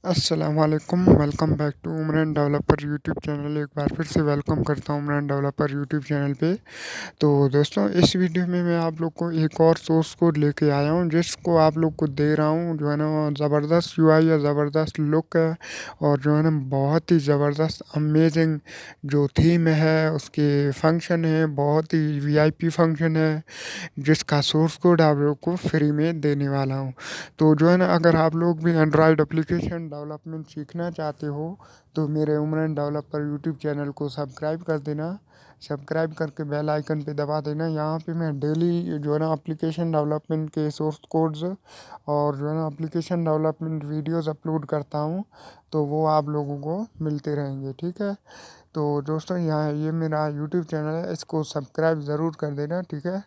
अस्सलामुअलैकुम, welcome back to Umran developer YouTube channel. एक बार फिर से वेलकम करता हूँ उमरान डेवलपर यूट्यूब चैनल पे। तो दोस्तों, इस वीडियो में मैं आप लोग को एक और सोर्स कोड लेके आया हूँ, जिसको आप लोग को दे रहा हूँ। जो है ना, ज़बरदस्त यूआई है, ज़बरदस्त लुक है, और जो है ना, बहुत ही ज़बरदस्त अमेजिंग जो थीम है, उसके फंक्शन है, बहुत ही वीआईपी फंक्शन है, जिसका सोर्स कोड आप लोग को फ्री में देने वाला हूँ। तो जो है ना, अगर आप लोग भी एंड्रॉयड एप्लीकेशन डेवलपमेंट सीखना चाहते हो तो मेरे उमरन डेवलपर यूट्यूब चैनल को सब्सक्राइब कर देना। सब्सक्राइब करके बेल आइकन पे दबा देना। यहाँ पे मैं डेली जो है ना एप्लीकेशन डेवलपमेंट के सोर्स कोड्स और जो है ना एप्लीकेशन डेवलपमेंट वीडियोस अपलोड करता हूँ, तो वो आप लोगों को मिलते रहेंगे, ठीक है। तो दोस्तों, यहाँ ये मेरा यूट्यूब चैनल है, इसको सब्सक्राइब ज़रूर कर देना, ठीक है।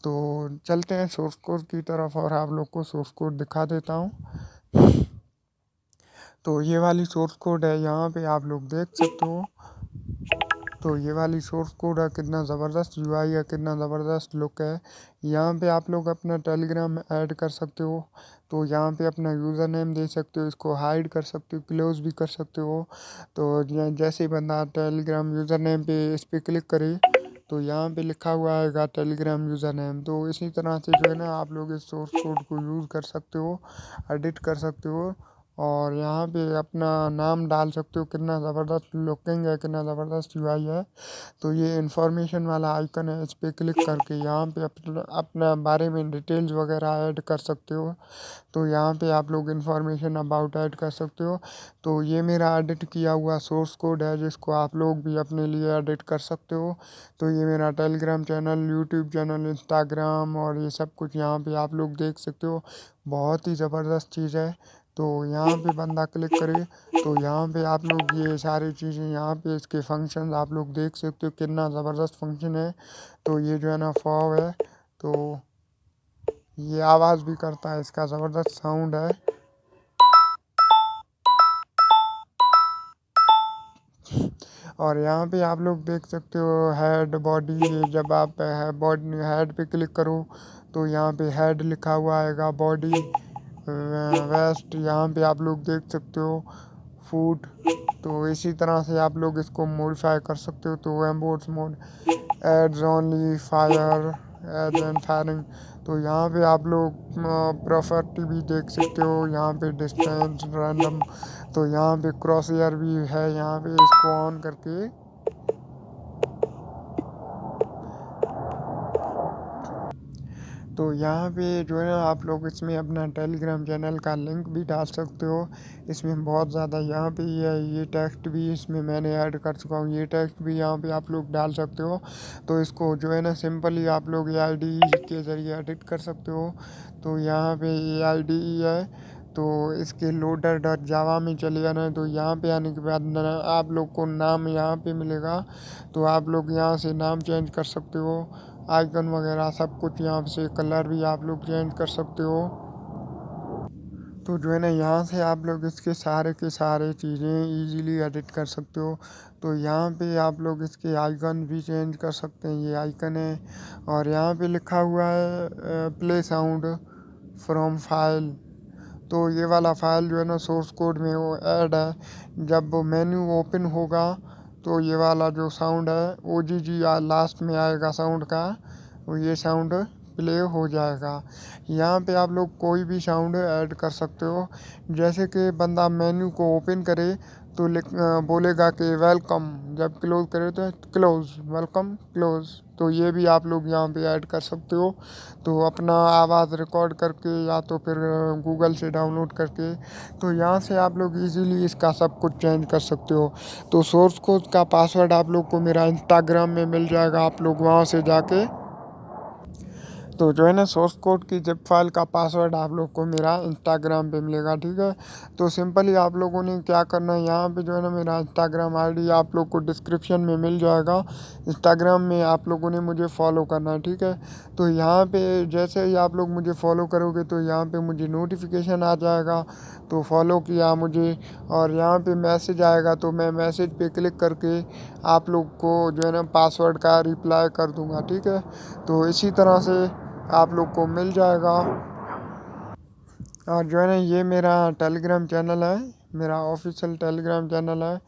तो चलते हैं सोर्स कोड की तरफ और आप लोग को सोर्स कोड दिखा देता हूँ। तो ये वाली सोर्स कोड है, यहाँ पे आप लोग देख सकते हो। तो ये वाली सोर्स कोड है, कितना ज़बरदस्त यूआई है, कितना ज़बरदस्त लुक है। यहाँ पे आप लोग अपना टेलीग्राम ऐड कर सकते हो। तो यहाँ पे अपना यूज़र नेम दे सकते हो, इसको हाइड कर सकते हो, क्लोज भी कर सकते हो। तो जैसे ही बंदा टेलीग्राम यूज़र नेम पे इस पर क्लिक करे, तो यहाँ पे लिखा हुआ आएगा टेलीग्राम यूज़र नेम। तो इसी तरह से जो है ना, आप लोग इस सोर्स कोड को यूज़ कर सकते हो, एडिट कर सकते हो, और यहाँ पे अपना नाम डाल सकते हो। कितना ज़बरदस्त लुकिंग है, कितना ज़बरदस्त यूआई है। तो ये इन्फॉर्मेशन वाला आइकन है, इस पर क्लिक करके यहाँ पे अपना बारे में डिटेल्स वगैरह ऐड कर सकते हो। तो यहाँ पे आप लोग इन्फॉर्मेशन अबाउट ऐड कर सकते हो। तो ये मेरा एडिट किया हुआ सोर्स कोड है, जिसको आप लोग भी अपने लिए एडिट कर सकते हो। तो ये मेरा Telegram channel, YouTube channel, Instagram और ये सब कुछ यहाँ पे आप लोग देख सकते हो। बहुत ही ज़बरदस्त चीज़ है। तो यहाँ पे बंदा क्लिक करे, तो यहाँ पे आप लोग ये सारी चीज़ें, यहाँ पे इसके फंक्शन आप लोग देख सकते हो, कितना ज़बरदस्त फंक्शन है। तो ये जो है ना फॉग है, तो ये आवाज़ भी करता है, इसका ज़बरदस्त साउंड है। और यहाँ पे आप लोग देख सकते हो हेड बॉडी। जब आप बॉडी हेड पे क्लिक करो, तो यहाँ पे हेड लिखा हुआ आएगा, बॉडी वेस्ट यहाँ पे आप लोग देख सकते हो, फूड। तो इसी तरह से आप लोग इसको मॉडिफाई कर सकते हो। तो एम्बोर्ड्स mode, ADS only fire, ADS and firing. तो यहाँ पे आप लोग प्रॉपर्टी भी देख सकते हो, यहाँ पे डिस्टेंस रैंडम। तो यहाँ पे क्रॉस एयर भी है, यहाँ पे इसको ऑन करके तो यहाँ पे जो है ना, आप लोग इसमें अपना टेलीग्राम चैनल का लिंक भी डाल सकते हो। इसमें बहुत ज़्यादा यहाँ पे ये टेक्स्ट भी इसमें मैंने ऐड कर चुका हूँ, ये टेक्स्ट भी यहाँ पे आप लोग डाल सकते हो। तो इसको जो है ना, सिंपली आप लोग ये आईडी के ज़रिए एडिट कर सकते हो। तो यहाँ पे ये आईडी है, तो इसके लोडर डॉट जावा में चले जाना है। तो यहाँ पे आने के बाद आप लोग को नाम यहाँ पे मिलेगा। तो आप लोग यहाँ से नाम चेंज कर सकते हो, आइकन वगैरह सब कुछ। यहाँ से कलर भी आप लोग चेंज कर सकते हो। तो जो है ना, यहाँ से आप लोग इसके सारे के सारे चीज़ें इजीली एडिट कर सकते हो। तो यहाँ पे आप लोग इसके आइकन भी चेंज कर सकते हैं, ये आइकन है। और यहाँ पे लिखा हुआ है प्ले साउंड फ्रॉम फाइल। तो ये वाला फाइल जो है ना, सोर्स कोड में वो ऐड है। जब वो मेन्यू ओपन होगा, तो ये वाला जो साउंड है ओ जी जी लास्ट में आएगा साउंड का, वो ये साउंड प्ले हो जाएगा। यहाँ पे आप लोग कोई भी साउंड ऐड कर सकते हो। जैसे कि बंदा मेन्यू को ओपन करे, तो बोलेगा कि वेलकम। जब क्लोज करे तो क्लोज, वेलकम क्लोज। तो ये भी आप लोग यहाँ पे ऐड कर सकते हो। तो अपना आवाज़ रिकॉर्ड करके, या तो फिर गूगल से डाउनलोड करके, तो यहाँ से आप लोग इजीली इसका सब कुछ चेंज कर सकते हो। तो सोर्स कोड का पासवर्ड आप लोग को मेरा इंस्टाग्राम में मिल जाएगा, आप लोग वहाँ से जाके, तो जो है ना, सोर्स कोड की जिप फाइल का पासवर्ड आप लोग को मेरा इंस्टाग्राम पे मिलेगा, ठीक है। तो सिंपली आप लोगों ने क्या करना है, यहाँ पे जो है ना, मेरा इंस्टाग्राम आईडी आप लोग को डिस्क्रिप्शन में मिल जाएगा। इंस्टाग्राम में आप लोगों ने मुझे फॉलो करना है, ठीक है। तो यहाँ पे जैसे ही आप लोग मुझे फॉलो करोगे, तो यहाँ पे मुझे नोटिफिकेशन आ जाएगा। तो फॉलो किया मुझे, और यहाँ पे मैसेज आएगा, तो मैं मैसेज पे क्लिक करके आप लोग को जो है ना, पासवर्ड का रिप्लाई कर दूँगा, ठीक है। तो इसी तरह से आप लोग को मिल जाएगा। और जो है ना, ये मेरा टेलीग्राम चैनल है, मेरा ऑफिशियल टेलीग्राम चैनल है,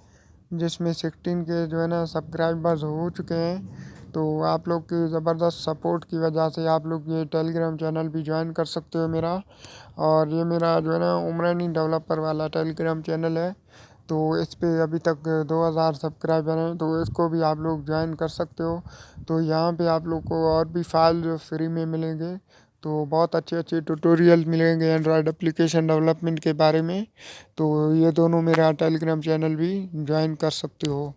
जिसमें 16 के जो है ना सब्सक्राइबर्स हो चुके हैं। तो आप लोग की ज़बरदस्त सपोर्ट की वजह से आप लोग ये टेलीग्राम चैनल भी ज्वाइन कर सकते हो मेरा। और ये मेरा जो है ना उमरानी डेवलपर वाला टेलीग्राम चैनल है। तो इस पे अभी तक 2000 सब्सक्राइबर हैं, तो इसको भी आप लोग ज्वाइन कर सकते हो। तो यहाँ पे आप लोग को और भी फाइल जो फ्री में मिलेंगे, तो बहुत अच्छे अच्छे ट्यूटोरियल मिलेंगे एंड्रॉयड एप्लीकेशन डेवलपमेंट के बारे में। तो ये दोनों मेरा टेलीग्राम चैनल भी ज्वाइन कर सकते हो।